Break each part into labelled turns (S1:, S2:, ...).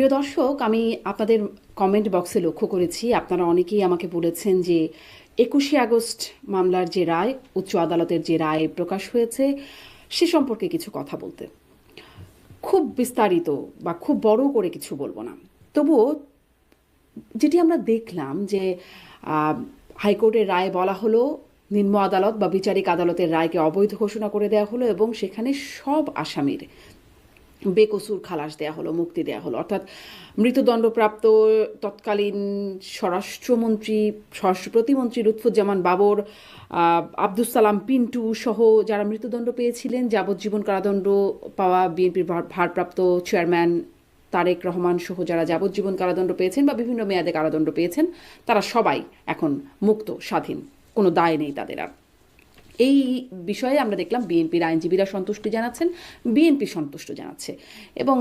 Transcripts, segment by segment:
S1: প্রিয় দর্শক, আমি আপনাদের কমেন্ট বক্সে লক্ষ্য করেছি আপনারা অনেকেই আমাকে বলেছেন যে ২১শে আগস্ট মামলার যে রায়, উচ্চ আদালতের যে রায় প্রকাশ হয়েছে সে সম্পর্কে কিছু কথা বলতে। খুব বিস্তারিত বা খুব বড় করে কিছু বলবো না, তবুও যেটি আমরা দেখলাম যে হাইকোর্টের রায় বলা হলো নিম্ন আদালত বা বিচারিক আদালতের রায়কে অবৈধ ঘোষণা করে দেওয়া হলো এবং সেখানে সব আসামির বেকসুর খালাস দেয়া হলো, মুক্তি দেয়া হলো। অর্থাৎ মৃত্যুদণ্ডপ্রাপ্ত তৎকালীন স্বরাষ্ট্র প্রতিমন্ত্রী লুৎফুজ্জামান বাবর, আব্দুস সালাম পিন্টু সহ যারা মৃত্যুদণ্ড পেয়েছিলেন, যাবজ্জীবন কারাদণ্ড পাওয়া বিএনপির ভারপ্রাপ্ত চেয়ারম্যান তারেক রহমান সহ যারা যাবজ্জীবন কারাদণ্ড পেয়েছেন বা বিভিন্ন মেয়াদে কারাদণ্ড পেয়েছেন, তারা সবাই এখন মুক্ত, স্বাধীন, কোনো দায় নেই তাদের আর। এই বিষয়ে আমরা দেখলাম বিএনপির আইনজীবীরা সন্তুষ্টি জানাচ্ছেন, বিএনপি সন্তুষ্ট জানাচ্ছে এবং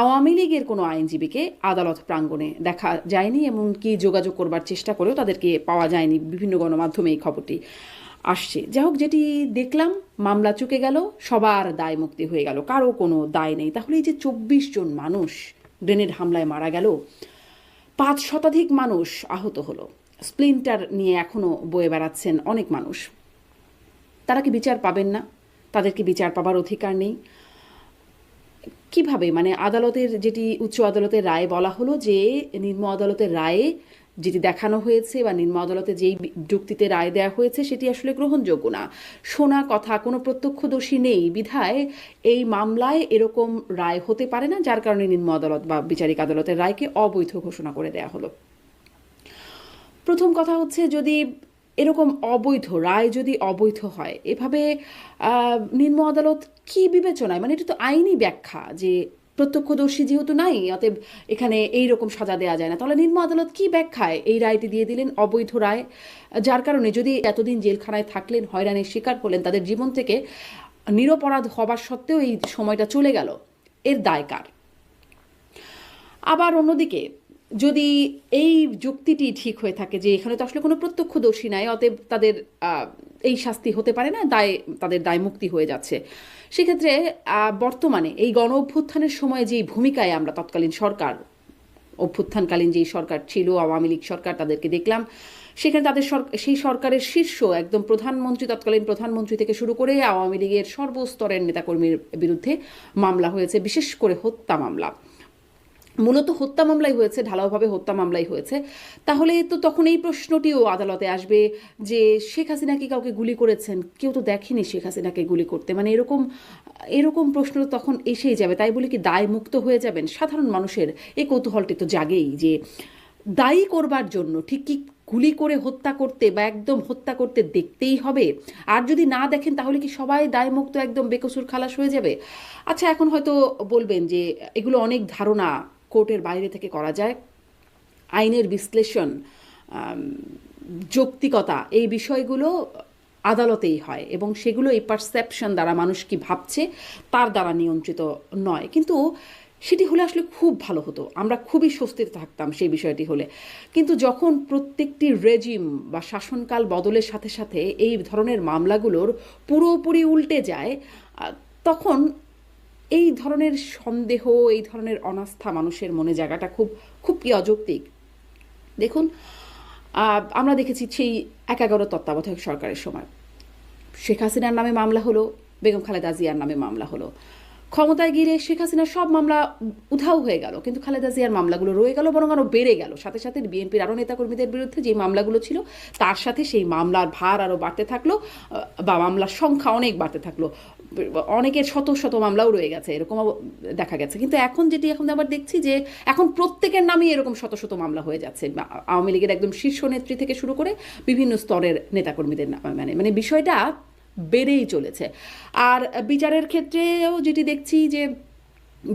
S1: আওয়ামী লীগের কোনো আইনজীবীকে আদালত প্রাঙ্গণে দেখা যায়নি, এমনকি যোগাযোগ করবার চেষ্টা করেও তাদেরকে পাওয়া যায়নি। বিভিন্ন গণমাধ্যমে এই খবরটি আসছে। যাই হোক, যেটি দেখলাম, মামলা চুকে গেল, সবার দায় মুক্তি হয়ে গেল, কারো কোনো দায় নেই। তাহলে এই যে ২৪ জন মানুষ গ্রেনেড হামলায় মারা গেল, ৫ শতাধিক মানুষ আহত হলো, স্প্লিন্টার নিয়ে এখনও বয়ে বেড়াচ্ছেন অনেক মানুষ, তারা কি বিচার পাবেন না? তাদেরকে বিচার পাবার অধিকার নেই? কিভাবে? মানে আদালতের যেটি উচ্চ আদালতের রায় বলা হলো যে নিম্ন আদালতের রায়ে যেটি দেখানো হয়েছে বা নিম্ন আদালতে যেই যুক্তিতে রায় দেওয়া হয়েছে সেটি আসলে গ্রহণযোগ্য না। শোনা কথা, কোনো প্রত্যক্ষদর্শী নেই বিধায় এই মামলায় এরকম রায় হতে পারে না, যার কারণে নিম্ন আদালত বা বিচারিক আদালতের রায়কে অবৈধ ঘোষণা করে দেওয়া হলো। প্রথম কথা হচ্ছে, যদি এরকম অবৈধ রায় যদি অবৈধ হয়, এভাবে নিম্ন আদালত কি বিবেচনায়, মানে এটা তো আইনি ব্যাখ্যা যে প্রত্যক্ষদর্শী যেহেতু নাই, অতএব এখানে এই রকম সাজা দেওয়া যায় না, তাহলে নিম্ন আদালত কি ব্যাখ্যায় এই রায়টি দিয়ে দিলেন অবৈধ রায়, যার কারণে যদি এতদিন জেলখানায় থাকলেন, হয়রানির শিকার হলেন, তাদের জীবন থেকে নিরপরাধ হবার সত্ত্বেও এই সময়টা চলে গেল, এর দায় কার? আবার অন্যদিকে যদি এই যুক্তিটি ঠিক হয়ে থাকে যে এখানে তো আসলে কোনো প্রত্যক্ষদর্শী নাই, অতএব তাদের এই শাস্তি হতে পারে না, তাদের দায় মুক্তি হয়ে যাচ্ছে, সেক্ষেত্রে বর্তমানে এই গণ অভ্যুত্থানের সময় যেই ভূমিকায় আমরা তৎকালীন সরকার, অভ্যুত্থানকালীন যেই সরকার ছিল আওয়ামী লীগ সরকার, তাদেরকে দেখলাম সেখানে তাদের সেই সরকারের শীর্ষ একদম প্রধানমন্ত্রী, তৎকালীন প্রধানমন্ত্রী থেকে শুরু করে আওয়ামী লীগের সর্বস্তরের নেতাকর্মীর বিরুদ্ধে মামলা হয়েছে, বিশেষ করে হত্যা মামলা। মূলত হত্যা মামলাই হয়েছে, ঢালাওভাবে হত্যা মামলাই হয়েছে। তাহলে তো তখন এই প্রশ্নটিও আদালতে আসবে যে শেখ হাসিনা কি কাউকে গুলি করেছেন? কেউ তো দেখেনি শেখ হাসিনাকে গুলি করতে, মানে এরকম এরকম প্রশ্ন তখন এসেই যাবে। তাই বলে কি দায় মুক্ত হয়ে যাবেন? সাধারণ মানুষের এই কৌতূহলটি তো জাগেই যে দায়ী করবার জন্য ঠিক কি গুলি করে হত্যা করতে বা একদম হত্যা করতে দেখতেই হবে? আর যদি না দেখেন তাহলে কি সবাই দায়মুক্ত, একদম বেকসুর খালাস হয়ে যাবে? আচ্ছা, এখন হয়তো বলবেন যে এগুলো অনেক ধারণা কোর্টের বাইরে থেকে করা যায়, আইনের বিশ্লেষণ, যৌক্তিকতা, এই বিষয়গুলো আদালতেই হয় এবং সেগুলো এই পারসেপশন দ্বারা মানুষ কি ভাবছে তার দ্বারা নিয়ন্ত্রিত নয়। কিন্তু সেটি হলে আসলে খুব ভালো হতো, আমরা খুবই স্বস্তিতে থাকতাম সেই বিষয়টি হলে। কিন্তু যখন প্রত্যেকটি রেজিম বা শাসনকাল বদলের সাথে সাথে এই ধরনের মামলাগুলোর পুরোপুরি উল্টে যায়, তখন এই ধরনের সন্দেহ, এই ধরনের অনাস্থা মানুষের মনে জায়গাটা খুব খুব কি অযৌক্তিক। দেখুন, আমরা দেখেছি সেই ১১ তত্ত্বাবধায়ক সরকারের সময় শেখ হাসিনার নামে মামলা হলো, বেগম খালেদা জিয়ার নামে মামলা হলো। ক্ষমতায় গিয়ে শেখ হাসিনার সব মামলা উধাও হয়ে গেল, কিন্তু খালেদা জিয়ার মামলাগুলো রয়ে গেল, বরং আরও বেড়ে গেল। সাথে সাথে বিএনপির আরও নেতাকর্মীদের বিরুদ্ধে যে মামলাগুলো ছিল তার সাথে সেই মামলার ভার আরও বাড়তে থাকলো, বা মামলার সংখ্যা অনেক বাড়তে থাকলো, অনেকের শত শত মামলাও রয়ে গেছে, এরকম দেখা গেছে। কিন্তু এখন আবার দেখছি যে এখন প্রত্যেকের নামেই এরকম শত শত মামলা হয়ে যাচ্ছে, আওয়ামী লীগের একদম শীর্ষ নেত্রী থেকে শুরু করে বিভিন্ন স্তরের নেতাকর্মীদের নামে, মানে বিষয়টা বেড়েই চলেছে। আর বিচারের ক্ষেত্রেও যেটি দেখছি যে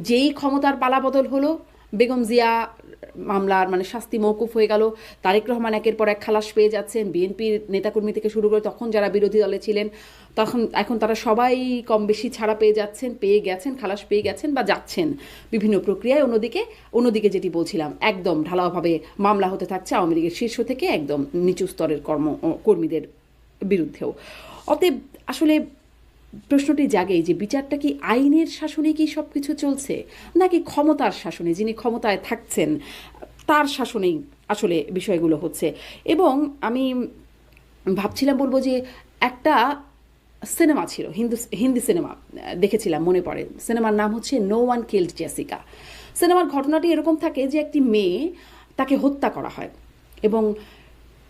S1: যেই ক্ষমতার পালাবদল হলো, বেগম জিয়া মামলার মানে শাস্তি মওকুফ হয়ে গেল, তারেক রহমান একের পর এক খালাস পেয়ে যাচ্ছেন, বিএনপির নেতাকর্মী থেকে শুরু করে তখন যারা বিরোধী দলে ছিলেন এখন তারা সবাই কম বেশি ছাড়া পেয়ে গেছেন, খালাস পেয়ে গেছেন বা যাচ্ছেন বিভিন্ন প্রক্রিয়ায়। অন্যদিকে যেটি বলছিলাম, একদম ঢালাওভাবে মামলা হতে থাকছে আওয়ামী লীগের শীর্ষ থেকে একদম নিচু স্তরের কর্মীদের বিরুদ্ধেও। অতএব আসলে প্রশ্নটি জাগেই যে বিচারটা কি আইনের শাসনে কি সব কিছু চলছে, নাকি ক্ষমতার শাসনে, যিনি ক্ষমতায় থাকছেন তার শাসনেই আসলে বিষয়গুলো হচ্ছে। এবং আমি ভাবছিলাম বলবো যে একটা সিনেমা ছিল, হিন্দি সিনেমা দেখেছিলাম, মনে পড়ে সিনেমার নাম হচ্ছে নো ওয়ান কিল্ড জেসিকা। সিনেমার ঘটনাটি এরকম থাকে যে একটি মেয়ে, তাকে হত্যা করা হয় এবং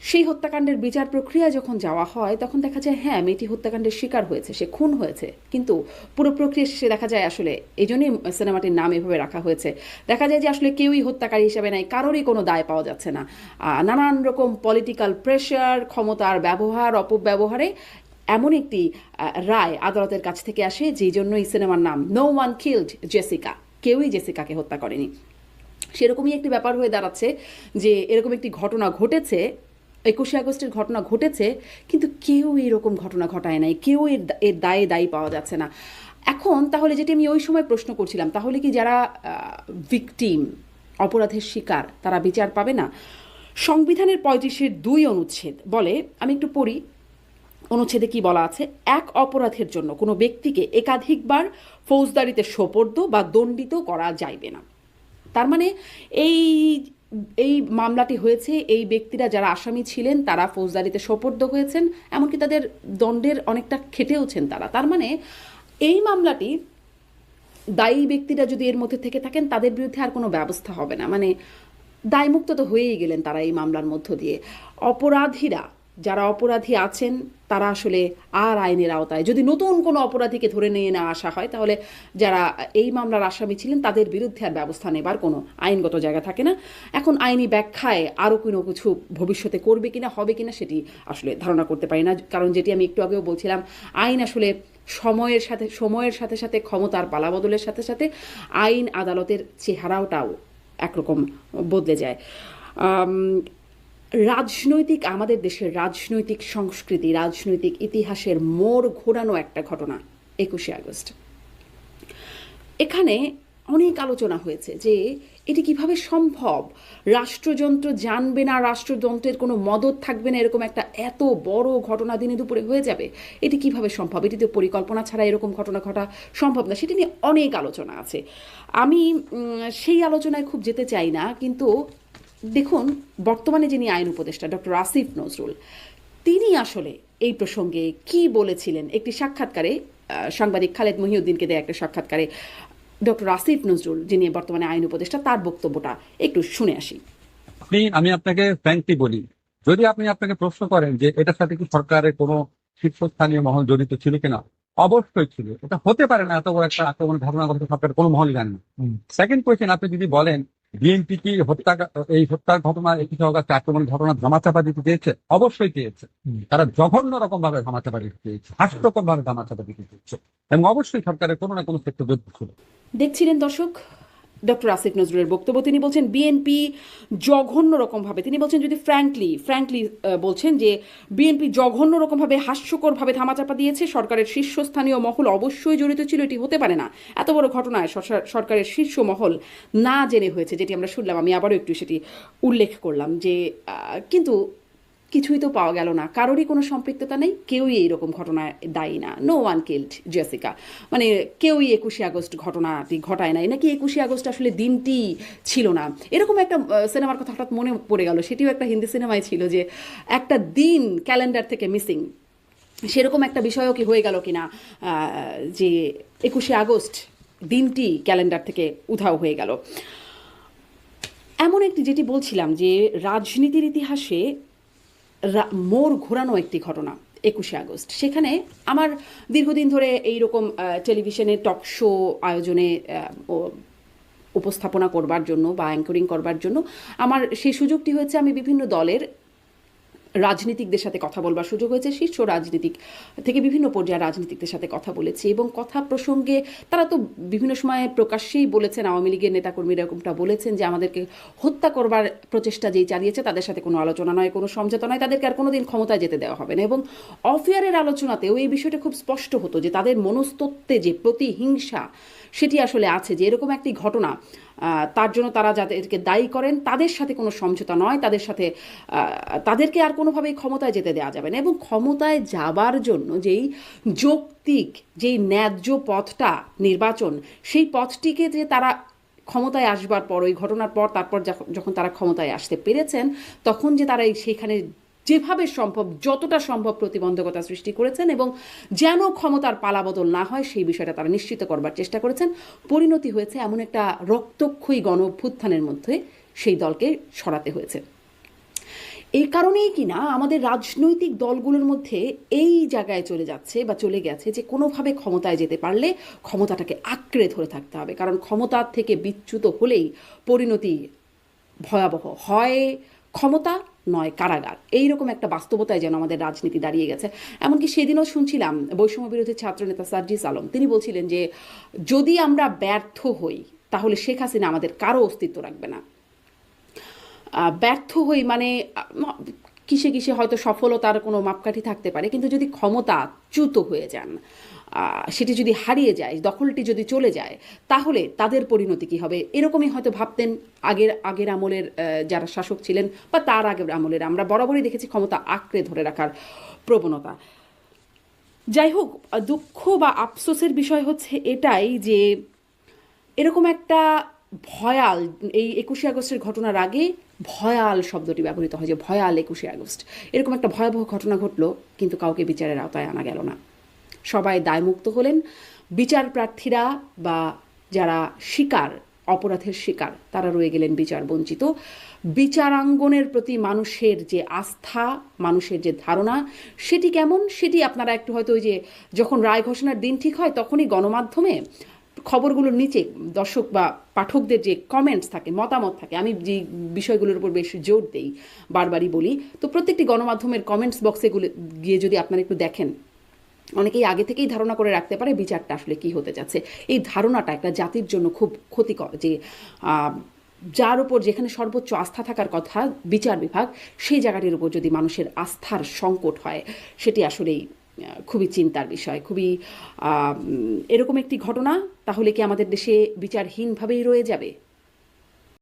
S1: সেই হত্যাকাণ্ডের বিচার প্রক্রিয়া যখন যাওয়া হয় তখন দেখা যায় হ্যাঁ মেয়েটি হত্যাকাণ্ডের শিকার হয়েছে, সে খুন হয়েছে, কিন্তু পুরো প্রক্রিয়া শেষে দেখা যায় আসলে, এই জন্যই সিনেমাটির নাম এভাবে রাখা হয়েছে, দেখা যায় যে আসলে কেউই হত্যাকারী হিসেবে নাই, কারোরই কোনো দায় পাওয়া যাচ্ছে না। নানান রকম পলিটিক্যাল প্রেশার, ক্ষমতার ব্যবহার, অপব্যবহারে এমন একটি রায় আদালতের কাছ থেকে আসে, যেই জন্য এই সিনেমার নাম নো ওয়ান কিল্ড জেসিকা, কেউই জেসিকাকে হত্যা করেনি। সেরকমই একটি ব্যাপার হয়ে দাঁড়াচ্ছে যে এরকম একটি ঘটনা ঘটেছে, 21শে আগস্টের ঘটনা ঘটেছে, কিন্তু কেউ এরকম ঘটনা ঘটায় নাই, কেউ এর দায়ে দায়ী পাওয়া যাচ্ছে না। এখন তাহলে যেটি আমি ওই সময় প্রশ্ন করছিলাম, তাহলে কি যারা ভিকটিম, অপরাধের শিকার, তারা বিচার পাবে না? সংবিধানের 35-2 অনুচ্ছেদ বলে, আমি একটু পড়ি, অনুচ্ছেদে কি বলা আছে, এক অপরাধের জন্য কোনো ব্যক্তিকে একাধিকবার ফৌজদারিতে সোপর্দ বা দণ্ডিত করা যাইবে না। তার মানে এই এই মামলাটি হয়েছে, এই ব্যক্তিরা যারা আসামি ছিলেন তারা ফৌজদারিতে সোপর্দ হয়েছেন, এমনকি তাদের দণ্ডের অনেকটা খেটেওছেন তারা। তার মানে এই মামলাটি দায়ী ব্যক্তিরা যদি এর মধ্যে থেকে থাকেন তাদের বিরুদ্ধে আর কোনো ব্যবস্থা হবে না, মানে দায়মুক্ত তো হয়েই গেলেন তারা এই মামলার মধ্য দিয়ে। অপরাধীরা, যারা অপরাধী আছেন তারা আসলে আর আইনের আওতায়, যদি নতুন কোনো অপরাধীকে ধরে নিয়ে না আসা হয় তাহলে যারা এই মামলার আসামি ছিলেন তাদের বিরুদ্ধে আর ব্যবস্থা নেবার কোনো আইনগত জায়গা থাকে না। এখন আইনি ব্যাখ্যায় আরও কোনো কিছু ভবিষ্যতে করবে কিনা, হবে কিনা, সেটি আসলে ধারণা করতে পারি না, কারণ যেটি আমি একটু আগেও বলছিলাম, আইন আসলে সময়ের সাথে সাথে ক্ষমতার পালাবদলের সাথে সাথে আইন আদালতের চেহারাটাও একরকম বদলে যায়। রাজনৈতিক, আমাদের দেশের রাজনৈতিক সংস্কৃতি, রাজনৈতিক ইতিহাসের মোড় ঘোরানো একটা ঘটনা 21শে আগস্ট। এখানে অনেক আলোচনা হয়েছে যে এটি কিভাবে সম্ভব, রাষ্ট্রযন্ত্র জানবে না, রাষ্ট্রযন্ত্রের কোনো মদত থাকবে না, এরকম একটা এত বড় ঘটনা দিনে দুপুরে হয়ে যাবে, এটি কিভাবে সম্ভব, এটিতে পরিকল্পনা ছাড়া এরকম ঘটনা ঘটা সম্ভব না, সেটি নিয়ে অনেক আলোচনা আছে। আমি সেই আলোচনায় খুব যেতে চাই না, কিন্তু দেখুন বর্তমানে যিনি আইন উপদেষ্টা ডক্টর আসিফ নজরুল, তিনি আসলে এই প্রসঙ্গে কি বলেছিলেন একটি সাক্ষাৎকারে, সাংবাদিক খালেদ মহিউদ্দিনকে দেয়া একটা সাক্ষাৎকারে ডক্টর আসিফ নজরুল, যিনি বর্তমানে আইন উপদেষ্টা, তার বক্তব্যটা একটু শুনে আসি।
S2: আমি আপনাকে ফ্র্যাঙ্কলি বলি, যদি আপনাকে প্রশ্ন করেন যে এটার সাথে কি সরকারের কোনো শীর্ষস্থানীয় মহল জড়িত ছিল কিনা, অবশ্যই ছিল। এটা হতে পারে না, এত বড় একটা আক্রমণ ঘটনা ঘটে সরকারের কোনো মহলই জানে না। সেকেন্ড কোয়েশ্চেন, আপনি যদি বলেন বিএনপি কি এই হত্যার ঘটনা 21শে আগস্ট আক্রমণ ঘটনা ধামাচাপা দিতে চেয়েছে, অবশ্যই চেয়েছে। তারা জঘন্য রকম ভাবে ধামাচাপা দিতে চেয়েছে, হাস্যকর ভাবে ধামাচাপা দিতে চেয়েছে, এবং অবশ্যই সরকারের কোনো না কোনো ক্ষেত্রে জড়িত ছিল।
S1: দেখছিলেন দর্শক ডক্টর আসিফ নজরুলের বক্তব্য, তিনি বলছেন বিএনপি জঘন্য রকমভাবে, তিনি বলছেন যদি ফ্র্যাঙ্কলি বলছেন যে বিএনপি জঘন্য রকমভাবে, হাস্যকরভাবে ধামাচাপা দিয়েছে, সরকারের শীর্ষস্থানীয় মহল অবশ্যই জড়িত ছিল, এটি হতে পারে না, এত বড় ঘটনায় সরকারের শীর্ষ মহল না জেনে হয়েছে, যেটি আমরা শুনলাম। আমি আবারও একটু সেটি উল্লেখ করলাম যে কিন্তু কিছুই তো পাওয়া গেল না, কারোরই কোনো সম্পৃক্ততা নেই, কেউই এইরকম ঘটনায় দায়ী না, নো ওয়ান কিল্ড জেসিকা, মানে কেউই 21শে আগস্ট ঘটনাটি ঘটায় নাই, নাকি 21শে আগস্ট আসলে দিনটি ছিল না, এরকম একটা সিনেমার কথা হঠাৎ মনে পড়ে গেল, সেটিও একটা হিন্দি সিনেমায় ছিল যে একটা দিন ক্যালেন্ডার থেকে মিসিং, সেরকম একটা বিষয়ও কি হয়ে গেল কিনা, যে 21শে আগস্ট দিনটি ক্যালেন্ডার থেকে উধাও হয়ে গেল। এমন একটি, যেটি বলছিলাম যে রাজনীতির ইতিহাসে মোড় ঘোরানো একটি ঘটনা 21শে আগস্ট, সেখানে আমার দীর্ঘদিন ধরে এইরকম টেলিভিশনে টক শো আয়োজনে উপস্থাপনা করবার জন্য বা অ্যাঙ্করিং করবার জন্য আমার সেই সুযোগটি হয়েছে। আমি বিভিন্ন দলের রাজনীতিকদের সাথে কথা বলবার সুযোগ হয়েছে, শীর্ষ রাজনীতিক থেকে বিভিন্ন পর্যায়ে রাজনীতিকদের সাথে কথা বলেছি, এবং কথা প্রসঙ্গে তারা তো বিভিন্ন সময়ে প্রকাশ্যেই বলেছেন, আওয়ামী লীগের নেতাকর্মীরা এরকমটা বলেছেন যে আমাদেরকে হত্যা করবার প্রচেষ্টা যেই চালিয়েছে তাদের সাথে কোনো আলোচনা নয়, কোনো সমঝোতা নয়, তাদেরকে আর কোনোদিন ক্ষমতায় যেতে দেওয়া হবে না। এবং অফেয়ারের আলোচনাতেও এই বিষয়টা খুব স্পষ্ট হতো যে তাদের মনস্তত্ত্বে যে প্রতিহিংসা, সেটি আসলে আছে যে এরকম একটি ঘটনা, তার জন্য তারা যাদেরকে দায়ী করেন তাদের সাথে কোনো সমঝোতা নয়, তাদের সাথে তাদেরকে আর কোনোভাবেই ক্ষমতায় যেতে দেওয়া যাবে না। এবং ক্ষমতায় যাবার জন্য যেই যৌক্তিক, যেই ন্যায্য পথটা নির্বাচন, সেই পথটিকে যে তারা ক্ষমতায় আসবার পর, ওই ঘটনার পর, তারপর যখন তারা ক্ষমতায় আসতে পেরেছেন, তখন যে তারা সেখানে যেভাবে সম্ভব, যতটা সম্ভব প্রতিবন্ধকতা সৃষ্টি করেছেন এবং যেন ক্ষমতার পালাবদল না হয় সেই বিষয়টা তারা নিশ্চিত করবার চেষ্টা করেছেন। পরিণতি হয়েছে এমন একটা রক্তক্ষয়ী গণ অভ্যুত্থানের মধ্যে সেই দলকে সরাতে হয়েছে। এই কারণেই কিনা আমাদের রাজনৈতিক দলগুলোর মধ্যে এই জায়গায় চলে যাচ্ছে বা চলে গেছে যে কোনোভাবে ক্ষমতায় যেতে পারলে ক্ষমতাটাকে আঁকড়ে ধরে থাকতে হবে, কারণ ক্ষমতার থেকে বিচ্যুত হলেই পরিণতি ভয়াবহ হয়, ক্ষমতা নয় কারাগার। এইরকম একটা বাস্তবতায় যেন আমাদের রাজনীতি দাঁড়িয়ে গেছে। এমনকি সেদিনও শুনছিলাম বৈষম্য বিরোধী ছাত্রনেতা সার্জিস আলম, তিনি বলছিলেন যে যদি আমরা ব্যর্থ হই তাহলে শেখ হাসিনা আমাদের কারো অস্তিত্ব রাখবে না। ব্যর্থ হই মানে কিসে কিসে হয়তো সফলতার কোনো মাপকাঠি থাকতে পারে, কিন্তু যদি ক্ষমতাচ্যুত হয়ে যান, সেটি যদি হারিয়ে যায়, দখলটি যদি চলে যায়, তাহলে তাদের পরিণতি কী হবে, এরকমই হয়তো ভাবতেন আগের আমলের যারা শাসক ছিলেন বা তার আগের আমলের। আমরা বরাবরই দেখেছি ক্ষমতা আঁকড়ে ধরে রাখার প্রবণতা। যাই হোক, দুঃখ বা আফসোসের বিষয় হচ্ছে এটাই যে এরকম একটা ভয়াল, এই 21শে আগস্টের ঘটনার আগে ভয়াল শব্দটি ব্যবহৃত হয় যে ভয়াল 21শে আগস্ট, এরকম একটা ভয়াবহ ঘটনা ঘটলো, কিন্তু কাউকে বিচারের আওতায় আনা গেল না। সবাই দায়মুক্ত হলেন। বিচার প্রার্থীরা বা যারা শিকার, অপরাধের শিকার, তারা রয়ে গেলেন বিচার বঞ্চিত। বিচারাঙ্গনের প্রতি মানুষের যে আস্থা, মানুষের যে ধারণা, সেটি কেমন, সেটি আপনারা একটু হয়তো ওই যে যখন রায় ঘোষণার দিন ঠিক হয় তখনই গণমাধ্যমে খবরগুলোর নিচে দর্শক বা পাঠকদের যে কমেন্টস থাকে, মতামত থাকে, আমি যে বিষয়গুলোর উপর বেশ জোর দেই, বারবারই বলি, তো প্রত্যেকটি গণমাধ্যমের কমেন্টস বক্সে গিয়ে যদি আপনারা একটু দেখেন, অনেকেই আগে থেকেই ধারণা করে রাখতে পারে বিচারটা আসলে কি হতে যাচ্ছে। এই ধারণাটা একটা জাতির জন্য খুব ক্ষতিকর, যে যার উপর যেখানে সর্বোচ্চ আস্থা থাকার কথা বিচার বিভাগ, সেই জায়গাটির উপর যদি মানুষের আস্থার সংকট হয়, সেটি আসলেই খুবই চিন্তার বিষয়। খুবই এরকম একটি ঘটনা তাহলে কি আমাদের দেশে বিচারহীনভাবেই রয়ে যাবে?